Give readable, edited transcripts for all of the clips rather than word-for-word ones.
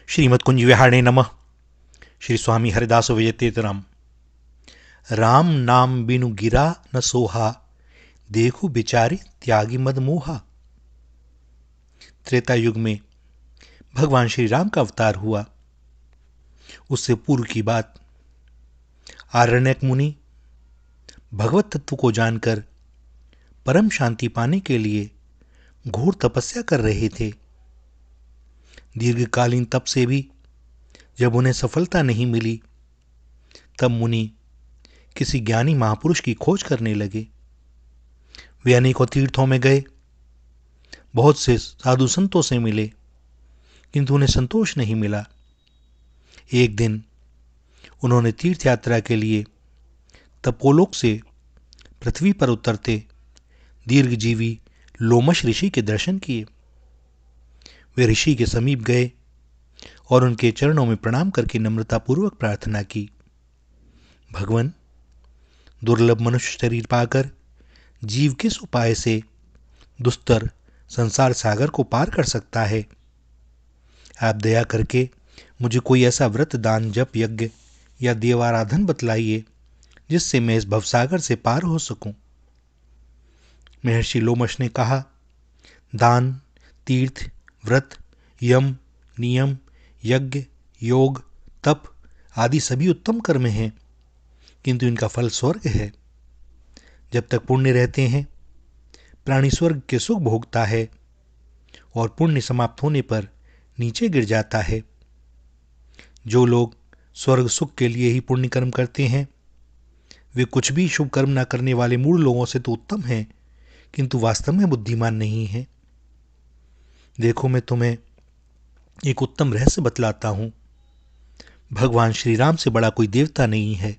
श्रीमद् कुंज विहारणे नमः। श्री स्वामी हरिदास विजयतीर्थराम। राम नाम बिनु गिरा न सोहा, देखो बिचारी त्यागी मद मोहा। त्रेता युग में भगवान श्री राम का अवतार हुआ। उससे पूर्व की बात, आरण्यक मुनि भगवत तत्व को जानकर परम शांति पाने के लिए घोर तपस्या कर रहे थे। दीर्घकालीन तप से भी जब उन्हें सफलता नहीं मिली, तब मुनि किसी ज्ञानी महापुरुष की खोज करने लगे। वे अनेकों तीर्थों में गए, बहुत से साधु संतों से मिले, किंतु उन्हें संतोष नहीं मिला। एक दिन उन्होंने तीर्थ यात्रा के लिए तपोलोक से पृथ्वी पर उतरते दीर्घजीवी लोमश ऋषि के दर्शन किए। वे ऋषि के समीप गए और उनके चरणों में प्रणाम करके नम्रतापूर्वक प्रार्थना की, भगवान, दुर्लभ मनुष्य शरीर पाकर जीव किस उपाय से दुस्तर संसार सागर को पार कर सकता है? आप दया करके मुझे कोई ऐसा व्रत, दान, जप, यज्ञ या देवाराधन बतलाइए जिससे मैं इस भवसागर से पार हो सकूं। महर्षि लोमश ने कहा, दान, तीर्थ, व्रत, यम, नियम, यज्ञ, योग, तप आदि सभी उत्तम कर्म हैं, किंतु इनका फल स्वर्ग है। जब तक पुण्य रहते हैं, प्राणी स्वर्ग के सुख भोगता है और पुण्य समाप्त होने पर नीचे गिर जाता है। जो लोग स्वर्ग सुख के लिए ही पुण्य कर्म करते हैं, वे कुछ भी शुभ कर्म न करने वाले मूढ़ लोगों से तो उत्तम हैं, किंतु वास्तव में बुद्धिमान नहीं है। देखो, मैं तुम्हें एक उत्तम रहस्य बतलाता हूं। भगवान श्री राम से बड़ा कोई देवता नहीं है,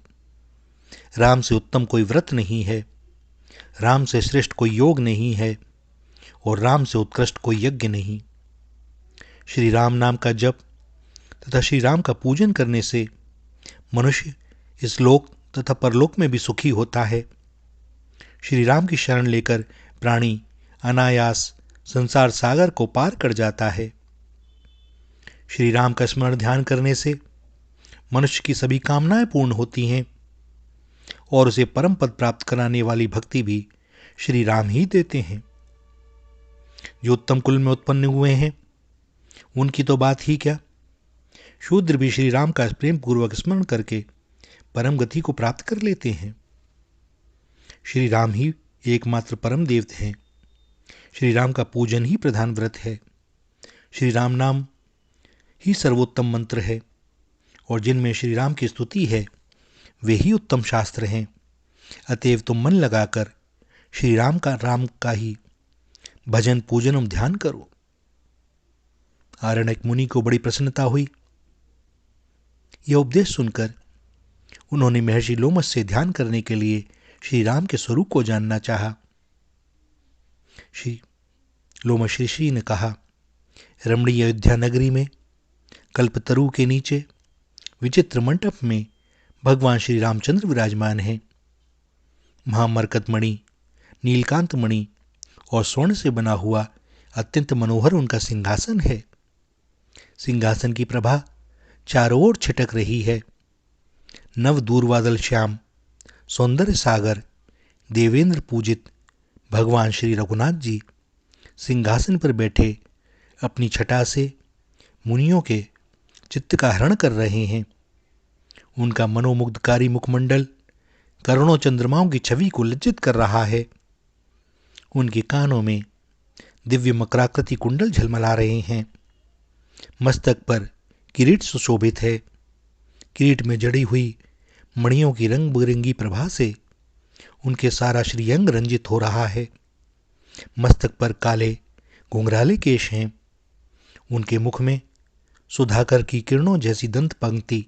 राम से उत्तम कोई व्रत नहीं है, राम से श्रेष्ठ कोई योग नहीं है और राम से उत्कृष्ट कोई यज्ञ नहीं। श्री राम नाम का जप तथा श्री राम का पूजन करने से मनुष्य इस लोक तथा परलोक में भी सुखी होता है। श्री राम की शरण लेकर प्राणी अनायास संसार सागर को पार कर जाता है। श्री राम का स्मरण ध्यान करने से मनुष्य की सभी कामनाएं पूर्ण होती हैं और उसे परम पद प्राप्त कराने वाली भक्ति भी श्री राम ही देते हैं। जो उत्तम कुल में उत्पन्न हुए हैं, उनकी तो बात ही क्या, शूद्र भी श्री राम का प्रेम पूर्वक स्मरण करके परम गति को प्राप्त कर लेते हैं। श्री राम ही एकमात्र परम देव हैं। श्री राम का पूजन ही प्रधान व्रत है। श्री राम नाम ही सर्वोत्तम मंत्र है और जिनमें श्री राम की स्तुति है वे ही उत्तम शास्त्र हैं। अतएव तुम मन लगाकर श्री राम का ही भजन, पूजन एवं ध्यान करो। आरण्यक मुनि को बड़ी प्रसन्नता हुई। यह उपदेश सुनकर उन्होंने महर्षि लोमश से ध्यान करने के लिए श्री राम के स्वरूप को जानना चाहा। श्री लोमश ऋषि ने कहा, रमणीय अयोध्या नगरी में कल्पतरु के नीचे विचित्र मंडप में भगवान श्री रामचंद्र विराजमान हैं। महामरकत मणि, नीलकांत मणि और स्वर्ण से बना हुआ अत्यंत मनोहर उनका सिंहासन है। सिंहासन की प्रभा चारों ओर छिटक रही है। नव दूरबादल श्याम सौंदर्य सागर देवेंद्र पूजित भगवान श्री रघुनाथ जी सिंहासन पर बैठे अपनी छटा से मुनियों के चित्त का हरण कर रहे हैं। उनका मनोमुग्धकारी मुखमंडल करोड़ों चंद्रमाओं की छवि को लज्जित कर रहा है। उनके कानों में दिव्य मकराकृति कुंडल झलमला रहे हैं। मस्तक पर किरीट सुशोभित है। किरीट में जड़ी हुई मणियों की रंग बिरंगी प्रभा से उनके सारा श्रीअंग रंजित हो रहा है। मस्तक पर काले घुंघराले केश हैं। उनके मुख में सुधाकर की किरणों जैसी दंत पंक्ति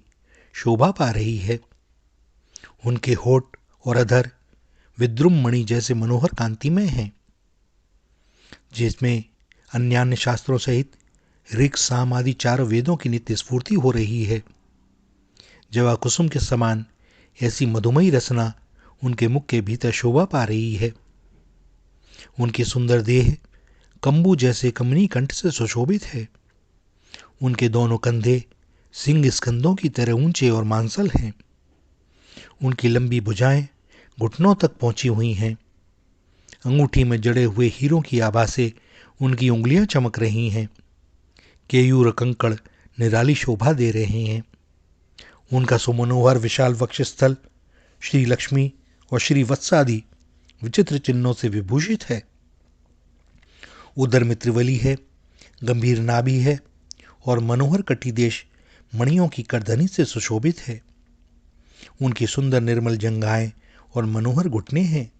शोभा पा रही है। उनके होठ और अधर विद्रुम मणि जैसे मनोहर कांतिमय हैं, जिसमें अन्यान्य शास्त्रों सहित ऋग, साम आदि चारों वेदों की नित्य स्फूर्ति हो रही है। जवा कुसुम के समान ऐसी मधुमयी रसना उनके मुख के भीतर शोभा पा रही है। उनकी सुंदर देह कंबू जैसे कमनी कंठ से सुशोभित है। उनके दोनों कंधे सिंह स्कंदों की तरह ऊंचे और मांसल हैं। उनकी लंबी भुजाएं घुटनों तक पहुंची हुई हैं। अंगूठी में जड़े हुए हीरों की आभा से उनकी उंगलियां चमक रही हैं। केयूर कंकड़ निराली शोभा दे रहे हैं। उनका सुमनोहर विशाल वक्षस्थल श्री लक्ष्मी और श्री वत्स आदि विचित्र चिन्हों से विभूषित है। उदर में त्रिवली है, गंभीर नाभि है और मनोहर कटिदेश मणियों की करधनी से सुशोभित है। उनकी सुंदर निर्मल जंघाएं और मनोहर घुटने हैं।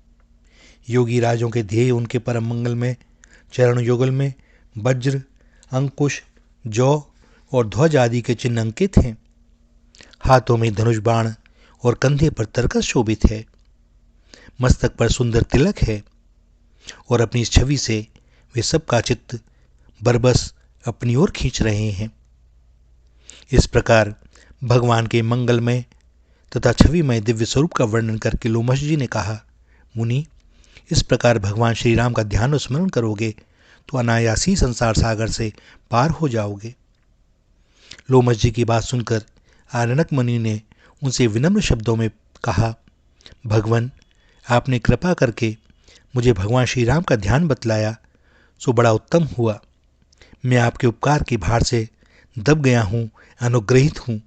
योगी राजों के ध्येय उनके परम मंगल में चरण युगल में वज्र, अंकुश, जौ और ध्वज आदि के चिन्ह अंकित हैं। हाथों में धनुष बाण और कंधे पर तरकस शोभित है। मस्तक पर सुंदर तिलक है और अपनी इस छवि से वे सबका चित्त बरबस अपनी ओर खींच रहे हैं। इस प्रकार भगवान के मंगलमय तथा छविमय दिव्य स्वरूप का वर्णन करके लोमश जी ने कहा, मुनि, इस प्रकार भगवान श्री राम का ध्यान और स्मरण करोगे तो अनायास ही संसार सागर से पार हो जाओगे। लोमश जी की बात सुनकर आरणक मुनि ने उनसे विनम्र शब्दों में कहा, भगवान, आपने कृपा करके मुझे भगवान श्री राम का ध्यान बतलाया सो बड़ा उत्तम हुआ। मैं आपके उपकार की भार से दब गया हूँ, अनुग्रहित हूँ।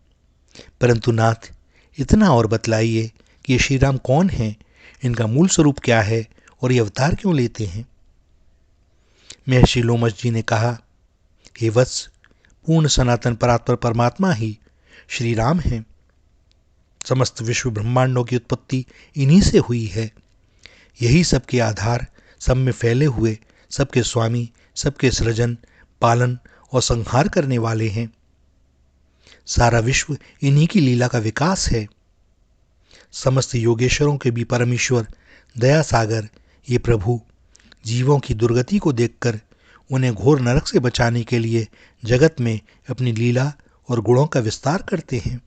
परंतु नाथ, इतना और बतलाइए कि ये श्री राम कौन हैं, इनका मूल स्वरूप क्या है और ये अवतार क्यों लेते हैं। महर्षि लोमश जी ने कहा, हे वत्स, पूर्ण सनातन परात्पर परमात्मा ही श्री राम हैं। समस्त विश्व ब्रह्मांडों की उत्पत्ति इन्हीं से हुई है। यही सबके आधार, सब में फैले हुए, सबके स्वामी, सबके सृजन, पालन और संहार करने वाले हैं। सारा विश्व इन्हीं की लीला का विकास है। समस्त योगेश्वरों के भी परमेश्वर दया सागर ये प्रभु जीवों की दुर्गति को देखकर उन्हें घोर नरक से बचाने के लिए जगत में अपनी लीला और गुणों का विस्तार करते हैं,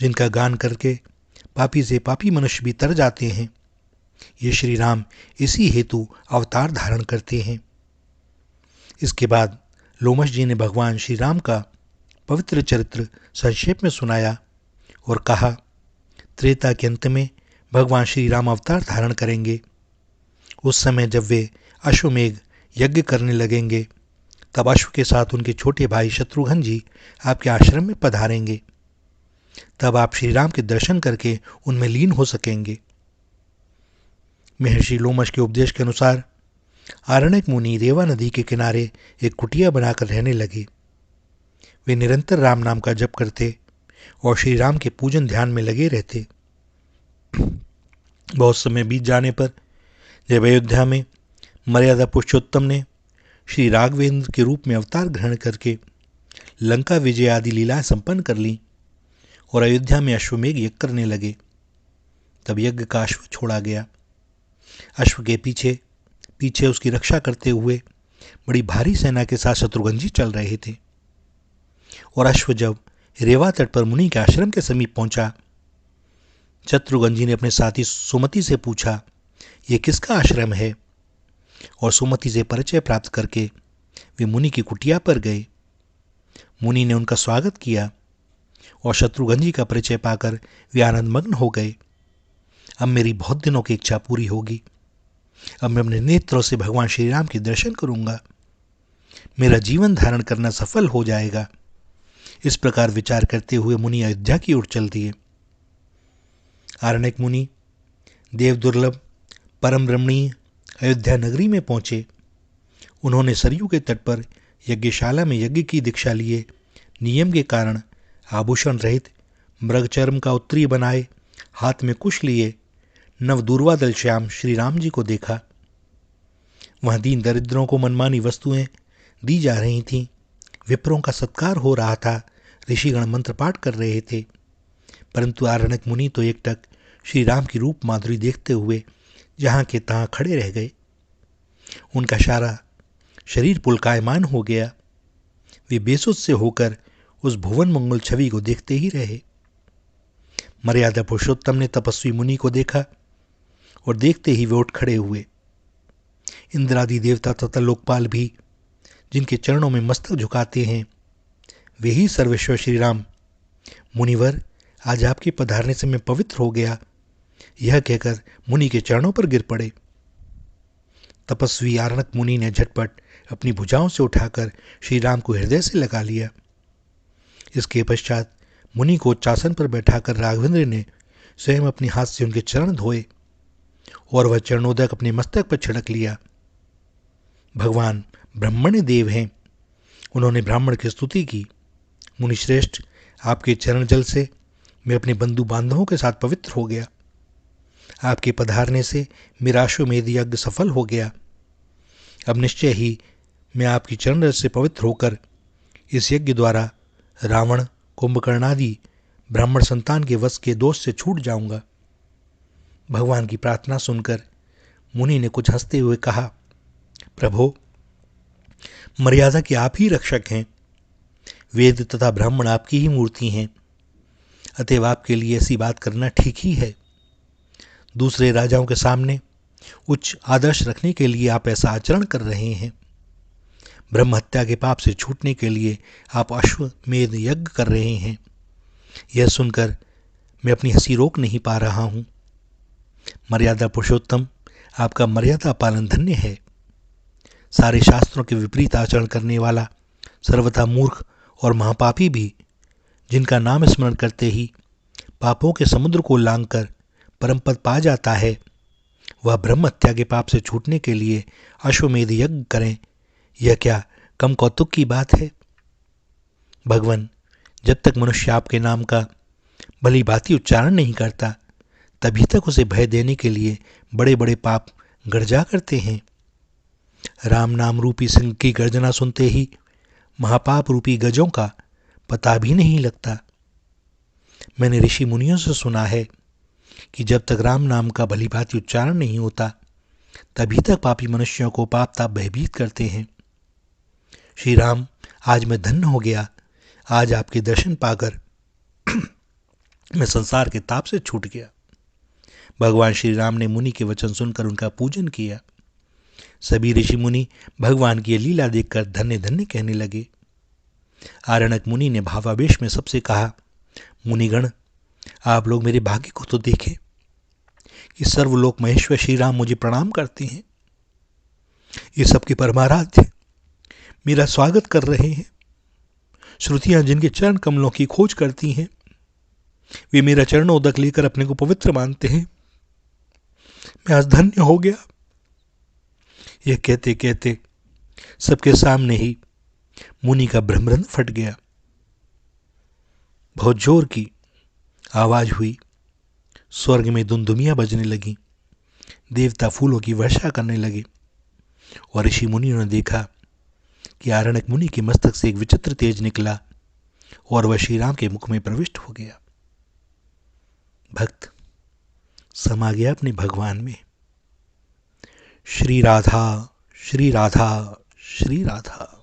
जिनका गान करके पापी से पापी मनुष्य भी तर जाते हैं। ये श्री राम इसी हेतु अवतार धारण करते हैं। इसके बाद लोमश जी ने भगवान श्री राम का पवित्र चरित्र संक्षेप में सुनाया और कहा, त्रेता के अंत में भगवान श्री राम अवतार धारण करेंगे। उस समय जब वे अश्वमेघ यज्ञ करने लगेंगे, तब अश्व के साथ उनके छोटे भाई शत्रुघ्न जी आपके आश्रम में पधारेंगे। तब आप श्री राम के दर्शन करके उनमें लीन हो सकेंगे। महर्षि लोमश के उपदेश के अनुसार आरणक मुनि रेवा नदी के किनारे एक कुटिया बनाकर रहने लगे। वे निरंतर राम नाम का जप करते और श्री राम के पूजन ध्यान में लगे रहते। बहुत समय बीत जाने पर जब अयोध्या में मर्यादा पुरुषोत्तम ने श्री राघवेंद्र के रूप में अवतार ग्रहण करके लंका विजय आदि लीलाएं संपन्न कर ली और अयोध्या में अश्वमेघ यज्ञ करने लगे, तब यज्ञ का अश्व छोड़ा गया। अश्व के पीछे पीछे उसकी रक्षा करते हुए बड़ी भारी सेना के साथ शत्रुघ्न जी चल रहे थे। और अश्व जब रेवा तट पर मुनि के आश्रम के समीप पहुंचा, शत्रुघ्न जी ने अपने साथी सुमति से पूछा, ये किसका आश्रम है? और सुमति से परिचय प्राप्त करके वे मुनि की कुटिया पर गए। मुनि ने उनका स्वागत किया और शत्रुघ्न जी का परिचय पाकर वे आनंदमग्न हो गए। अब मेरी बहुत दिनों की इच्छा पूरी होगी। अब मैं अपने नेत्रों से भगवान श्री राम के दर्शन करूंगा। मेरा जीवन धारण करना सफल हो जाएगा। इस प्रकार विचार करते हुए मुनि अयोध्या की ओर चल दिए। आरणक मुनि देव दुर्लभ परम रमणीय अयोध्या नगरी में पहुंचे। उन्होंने सरयू के तट पर यज्ञशाला में यज्ञ की दीक्षा लिए नियम के कारण आभूषण रहित मृगचर्म का उत्तरीय बनाए हाथ में कुश लिए नवदूर्वादल श्याम श्री राम जी को देखा। वहां दीन दरिद्रों को मनमानी वस्तुएं दी जा रही थीं। विप्रों का सत्कार हो रहा था। ऋषिगण मंत्र पाठ कर रहे थे। परंतु आरणक मुनि तो एकटक श्री राम की रूप माधुरी देखते हुए जहां के तहां खड़े रह गए। उनका सारा शरीर पुलकायमान हो गया। वे बेसुध से होकर उस भुवन मंगल छवि को देखते ही रहे। मर्यादा पुरुषोत्तम ने तपस्वी मुनि को देखा और देखते ही वे उठ खड़े हुए। इंद्रादि देवता तथा लोकपाल भी जिनके चरणों में मस्तक झुकाते हैं, वे ही सर्वेश्वर श्री राम। मुनिवर, आज आपके पधारने से मैं पवित्र हो गया। यह कहकर मुनि के चरणों पर गिर पड़े। तपस्वी आरणक मुनि ने झटपट अपनी भुजाओं से उठाकर श्री राम को हृदय से लगा लिया। इसके पश्चात मुनि को उच्चासन पर बैठाकर राघवेंद्र ने स्वयं अपने हाथ से उनके चरण धोए और वह चरणोदक अपने मस्तक पर छिड़क लिया। भगवान ब्रह्मण्य देव हैं। उन्होंने ब्राह्मण की स्तुति की। मुनिश्रेष्ठ, आपके चरण जल से मैं अपने बंधु बांधवों के साथ पवित्र हो गया। आपके पधारने से मेरा अश्वमेध यज्ञ सफल हो गया। अब निश्चय ही मैं आपकी चरण रज से पवित्र होकर इस यज्ञ द्वारा रावण, कुंभकर्ण आदि ब्राह्मण संतान के वश के दोष से छूट जाऊंगा। भगवान की प्रार्थना सुनकर मुनि ने कुछ हंसते हुए कहा, प्रभो, मर्यादा के आप ही रक्षक हैं। वेद तथा ब्राह्मण आपकी ही मूर्ति हैं। अतएव आपके लिए ऐसी बात करना ठीक ही है। दूसरे राजाओं के सामने उच्च आदर्श रखने के लिए आप ऐसा आचरण कर रहे हैं। ब्रह्म हत्या के पाप से छूटने के लिए आप अश्वमेध यज्ञ कर रहे हैं। यह सुनकर मैं अपनी हंसी रोक नहीं पा रहा हूं। मर्यादा पुरुषोत्तम, आपका मर्यादा पालन धन्य है। सारे शास्त्रों के विपरीत आचरण करने वाला सर्वथा मूर्ख और महापापी भी, जिनका नाम स्मरण करते ही पापों के समुद्र को लांघकर परम पद पा जाता है, वह ब्रह्म हत्या के पाप से छूटने के लिए अश्वमेध यज्ञ करें, यह क्या कम कौतुक की बात है। भगवान, जब तक मनुष्य आपके नाम का भली भांति उच्चारण नहीं करता, तभी तक उसे भय देने के लिए बड़े बड़े पाप गर्जा करते हैं। राम नाम रूपी सिंह की गर्जना सुनते ही महापाप रूपी गजों का पता भी नहीं लगता। मैंने ऋषि मुनियों से सुना है कि जब तक राम नाम का भली भांति उच्चारण नहीं होता, तभी तक पापी मनुष्यों को पाप ताप भयभीत करते हैं। श्री राम, आज मैं धन्य हो गया। आज आपके दर्शन पाकर मैं संसार के ताप से छूट गया। भगवान श्री राम ने मुनि के वचन सुनकर उनका पूजन किया। सभी ऋषि मुनि भगवान की लीला देखकर धन्य धन्य कहने लगे। आरणक मुनि ने भावावेश में सबसे कहा, मुनिगण, आप लोग मेरे भाग्य को तो देखें कि सर्वलोक महेश्वर श्री राम मुझे प्रणाम करते हैं। ये सबके परमाराध्य मेरा स्वागत कर रहे हैं। श्रुतियां जिनके चरण कमलों की खोज करती हैं, वे मेरा चरणोदक लेकर अपने को पवित्र मानते हैं। मैं आज धन्य हो गया। यह कहते कहते सबके सामने ही मुनि का ब्रह्मरंध्र फट गया। बहुत जोर की आवाज हुई। स्वर्ग में दुमदुमियां बजने लगी। देवता फूलों की वर्षा करने लगे और ऋषि मुनियों ने देखा कि आरणक मुनि के मस्तक से एक विचित्र तेज निकला और वह श्री राम के मुख में प्रविष्ट हो गया। भक्त समा गया अपने भगवान में। श्री राधा, श्री राधा, श्री राधा।